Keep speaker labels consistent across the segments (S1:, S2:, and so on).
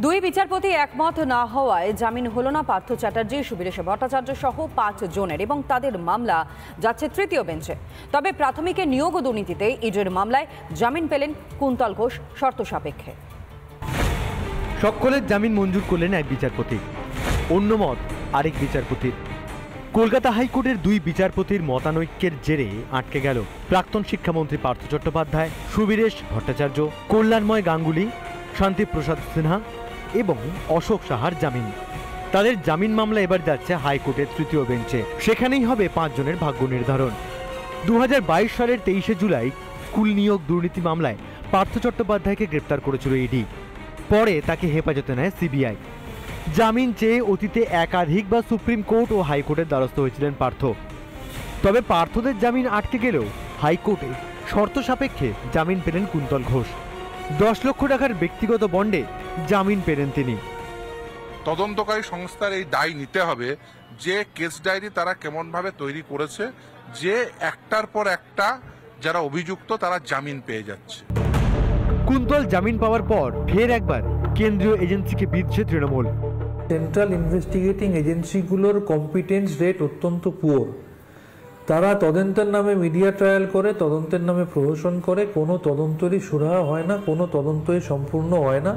S1: দুই বিচারপতি একমত না হওয়ায় জামিন হলো না পার্থ চ্যাটার্জি, সুবীরেশ ভট্টাচার্য সহ 5 জনের এবং তাদের মামলা যাচ্ছে তৃতীয় বেঞ্চে। তবে প্রাথমিকের নিয়োগ দুর্নীতিতে ইডির মামলায় জামিন পেলেন কুন্তল ঘোষ শর্ত সাপেক্ষে।
S2: সকলের জামিন মঞ্জুর করলেন এক বিচারপতি, অন্য মত আরেক বিচারপতির। কলকাতা হাইকোর্টের দুই বিচারপতির মতানৈক্যের জেরে আটকে গেল প্রাক্তন শিক্ষামন্ত্রী পার্থ চট্টোপাধ্যায়, সুবীরেশ ভট্টাচার্য, কল্যাণময় গাঙ্গুলি, শান্তিপ্রসাদ সিনহা এবং অশোক সাহার জামিন। তাদের জামিন মামলা এবার যাচ্ছে হাইকোর্টের তৃতীয় বেঞ্চে। সেখানেই হবে 5 জনের ভাগ্য নির্ধারণ। 2022 সালের 23শে জুলাই স্কুল নিয়োগ দুর্নীতি মামলায় পার্থ চট্টোপাধ্যায়কে গ্রেপ্তার করেছিল ইডি। পরে তাকে হেফাজতে নেয় সিবিআই। জামিন চেয়ে অতীতে একাধিকবার সুপ্রিম কোর্ট ও হাইকোর্টের দ্বারস্থ হয়েছিলেন পার্থ। তবে পার্থদের জামিন আটকে গেলেও হাইকোর্টে শর্ত সাপেক্ষে জামিন পেলেন কুন্তল ঘোষ। 10 লক্ষ টাকার ব্যক্তিগত বন্ডে জামিন পেলেন তিনি।
S3: তদন্তকারী সংস্থার এই দায় নিতে হবে যে কেস ডায়েরি তারা কেমন ভাবে তৈরি করেছে, যে একটার পর একটা যারা অভিযুক্ত তারা জামিন পেয়ে যাচ্ছে।
S2: কুন্তল জামিন পাওয়ার পর ফের একবার কেন্দ্রীয় এজেন্সিকে বিঁধছে তৃণমূল।
S4: সেন্ট্রাল ইনভেস্টিগেটিং এজেন্সিগুলোর কম্পিটেন্স রেট অত্যন্ত পুয়ার। তারা তদন্তের নামে মিডিয়া ট্রায়াল করে, তদন্তের নামে প্রহসন করে, কোনো তদন্তই সুরাহা হয় না, কোনো তদন্তই সম্পূর্ণ হয় না।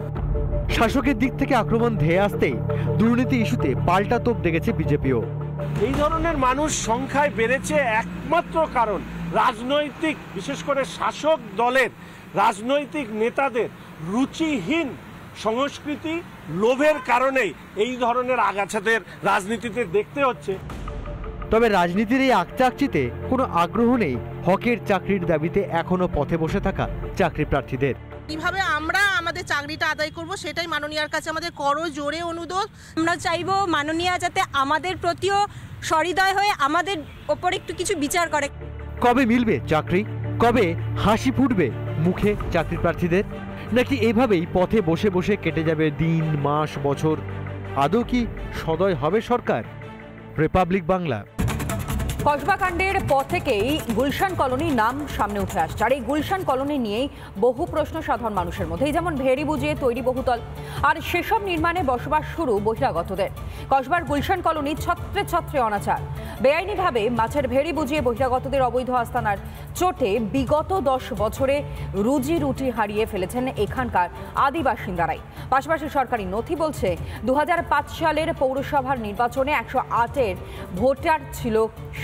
S2: শাসকের দিক থেকে আক্রমণ ধেয়ে আসতেই দুর্নীতি ইস্যুতে পাল্টা তোপ দেখেছে বিজেপিও।
S5: এই ধরনের মানুষ সংখ্যায় বেড়েছে একমাত্র কারণ রাজনৈতিক, বিশেষ করে শাসক দলের রাজনৈতিক নেতাদের রুচিহীন সংস্কৃতি, লোভের কারণেই এই ধরনের আগাছাদের রাজনীতিতে দেখতে হচ্ছে।
S2: তবে রাজনীতির এই আকচাকচিতে কোনো আগ্রহ নেই হকের চাকরির দাবিতে এখনো পথে বসে থাকা চাকরি প্রার্থীদের।
S6: কিভাবে আমরা আমাদের চাকরিটা আদায় করব সেটাই মাননীয়ার কাছে আমাদের করো জোরে অনুরোধ।
S7: আমরা চাইবো মাননীয়া যাতে আমাদের প্রতিও সহৃদয় হয়ে আমাদের ওপর একটু কিছু বিচার করে।
S2: কবে মিলবে চাকরি? কবে হাসি ফুটবে মুখে চাকরি প্রার্থীদের? নাকি এভাবেই পথে বসে বসে কেটে যাবে দিন, মাস, বছর? আদৌ কি সদয় হবে সরকার? রিপাবলিক বাংলা।
S1: কসবা কাণ্ডের পর থেকেই গুলশান কলোনির নাম সামনে উঠে আসছে। আর এই গুলশান কলোনি নিয়েই বহু প্রশ্ন সাধারণ মানুষের মধ্যে, যেমন ভেড়ি বুঝিয়ে তৈরি বহুতল, আর সেসব নির্মাণে বসবাস শুরু বহিরাগতদের। কসবার গুলশান কলোনি ছত্রে ছত্রে অনাচার। বেআইনিভাবে মাছের ভেড়ি বুঝিয়ে বহিরাগতদের অবৈধ আস্তানার চোটে বিগত 10 বছরে রুজি রুটি হারিয়ে ফেলেছেন এখানকার আদি বাসিন্দারাই। পাশাপাশি সরকারি নথি বলছে 2005 সালের পৌরসভার নির্বাচনে 108-এর ভোটার ছিল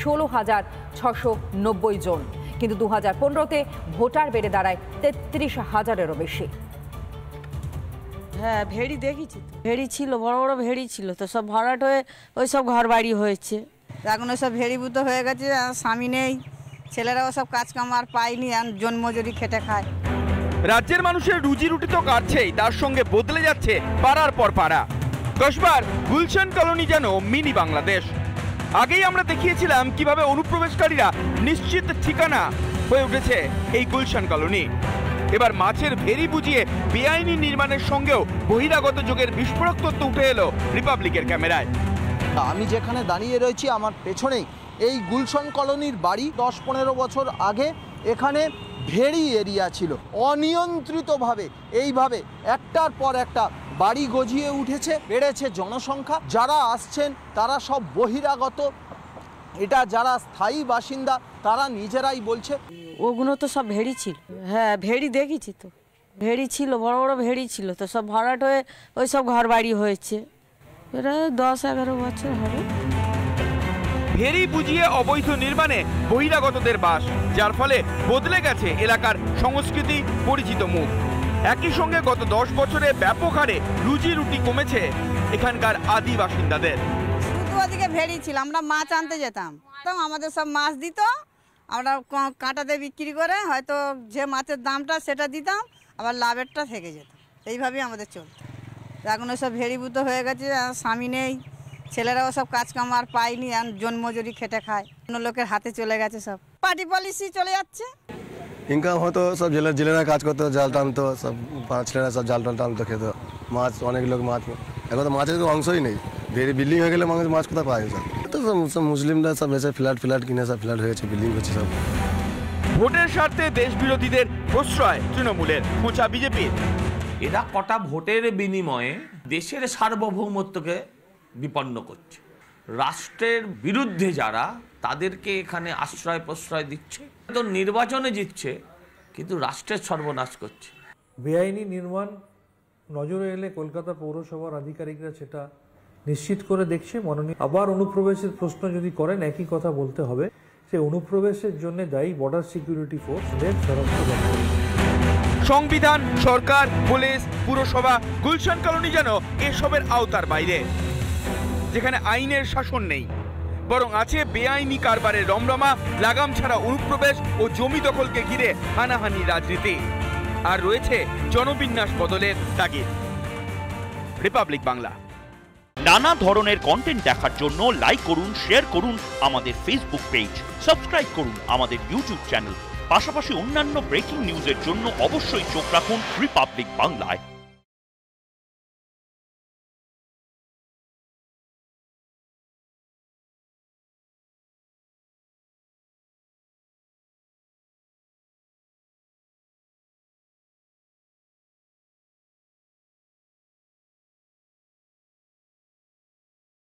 S1: 16,690 জন, কিন্তু 2015-তে ভোটার বেড়ে দাঁড়ায় 33,000-এরও বেশি।
S8: হ্যাঁ, ভেড়ি দেখেছি, ভেড়ি ছিল, বড় বড় ভেড়ি ছিল, তো সব ভরাট হয়ে ওই সব ঘর বাড়ি হয়েছে।
S9: এখন ওই সব ভেড়িভূত হয়ে গেছে, স্বামী নেই, ছেলেরাও সব কাজ কাম আর পায়নি, জন্মজুরি খেটে খায়।
S10: রাজ্যের মানুষের রুজি রুটি তো কাটছেই, তার সঙ্গে বদলে যাচ্ছে পাড়ার পর পাড়া। কসবার গুলশান কলোনি যেন মিনি বাংলাদেশ। আগেই আমরা দেখিয়েছিলাম কিভাবে অনুপ্রবেশকারীরা নিশ্চিত ঠিকানা হয়ে উঠেছে এই গুলশান কলোনি। এবার মাছের ভেড়ি বুঝিয়ে বেআইনি নির্মাণের সঙ্গেও বহিরাগত যোগের বিস্ফোরক তথ্য উঠে এলো রিপাবলিকের ক্যামেরায়।
S11: আমি যেখানে দাঁড়িয়ে রয়েছি আমার পেছনেই এই গুলশান কলোনির বাড়ি। 10-15 বছর আগে এখানে ভেড়ি এরিয়া ছিল। অনিয়ন্ত্রিতভাবে এইভাবে একটার পর একটা বাড়ি গজিয়ে উঠেছে, বেড়েছে জনসংখ্যা। যারা আসছেন তারা সব বহিরাগত। এটা যারা স্থায়ী বাসিন্দা তারা নিজেরাই বলছে।
S8: ওগুলো তো সব ভেড়ি ছিল। হ্যাঁ, ভেড়ি দেখেছি তো, ভেড়ি ছিল, বড় বড় ভেড়ি ছিল, তো সব ভরাট হয়ে ওই সব ঘর বাড়ি হয়েছে। এরা 10-11 বছর হবে।
S10: ভেড়ি বুঝিয়ে অবৈধ নির্মাণে বহিরাগতদের বাস, যার ফলে বদলে গেছে এলাকার সংস্কৃতি, পরিচিত মুখ। একই সঙ্গে গত 10 বছরে ব্যাপক হারে রুজি রুটি কমেছে এখানকার আদি বাসিন্দাদের।
S9: শুধু ওদিকে ভেড়ি ছিল, আমরা মাছ আনতে যেতাম, তো আমাদের সব মাছ দিত, আমরা কাঁটাতে বিক্রি করে হয়তো যে মাছের দামটা সেটা দিতাম, আবার লাভেরটা থেকে যেত। এইভাবেই আমাদের চলত। এখন ওই সব ভেড়িভূত হয়ে গেছে, স্বামী নেই, ছেলেরাও সব কাজ কাম আর পায়নি, জন্মজুরি খেটে খায়, অন্য লোকের হাতে চলে গেছে, সব পার্টি পলিসি চলে যাচ্ছে।
S12: ইনকাম হতো, সব জেলেরা কাজ করতো, জাল টানতো, সব ছেলেরা সব জাল টাল টানতো, খেত মাছ। অনেক লোক মাছ, এখন তো মাছের তো অংশই নেই। ভেড়ি বিল্ডিং হয়ে গেলে মাছ কোথায় পায়? সব মুসলিমরা সব এসে ফ্ল্যাট কিনে সব ফ্ল্যাট হয়েছে, বিল্ডিং হচ্ছে সব।
S10: ভোটের স্বার্থে দেশ বিরোধীদের প্রশ্রয় তৃণমূলের, খোঁচা বিজেপির।
S13: এরা কটা ভোটের বিনিময়ে দেশের সার্বভৌমত্বকে বিপন্ন করছে। রাষ্ট্রের বিরুদ্ধে যারা, তাদেরকে এখানে আশ্রয় প্রশ্রয় দিচ্ছে, তো নির্বাচনে জিতছে কিন্তু রাষ্ট্রের সর্বনাশ করছে।
S4: বেআইনি নির্মাণ নজরে এলে কলকাতা পৌরসভার আধিকারিকরা সেটা নিশ্চিত করে দেখছে। মাননীয় আবার অনুপ্রবেশের প্রশ্ন যদি করেন, একই কথা বলতে হবে, সেই অনুপ্রবেশের জন্য দায়ী বর্ডার সিকিউরিটি ফোর্সদের স্বরাষ্ট্র দপ্তর।
S10: সংবিধান, সরকার, পুলিশ, পুরসভা, গুলশান কলোনি যেন এসবের আওতার বাইরে, যেখানে আইনের শাসন নেই, বরং আছে বেআইনি কারবারের রমরমা, লাগাম ছাড়া অনুপ্রবেশ ও জমি দখলকে ঘিরে হানাহানি রাজনীতি, আর রয়েছে জনবিন্যাস বদলের তাগিদ। রিপাবলিক বাংলা।
S14: নানা ধরনের কন্টেন্ট দেখার জন্য লাইক করুন, শেয়ার করুন আমাদের ফেসবুক পেজ, সাবস্ক্রাইব করুন আমাদের ইউটিউব চ্যানেল। পাশাপাশি অন্যান্য ব্রেকিং নিউজের জন্য অবশ্যই চোখ রাখুন রিপাবলিক বাংলায়।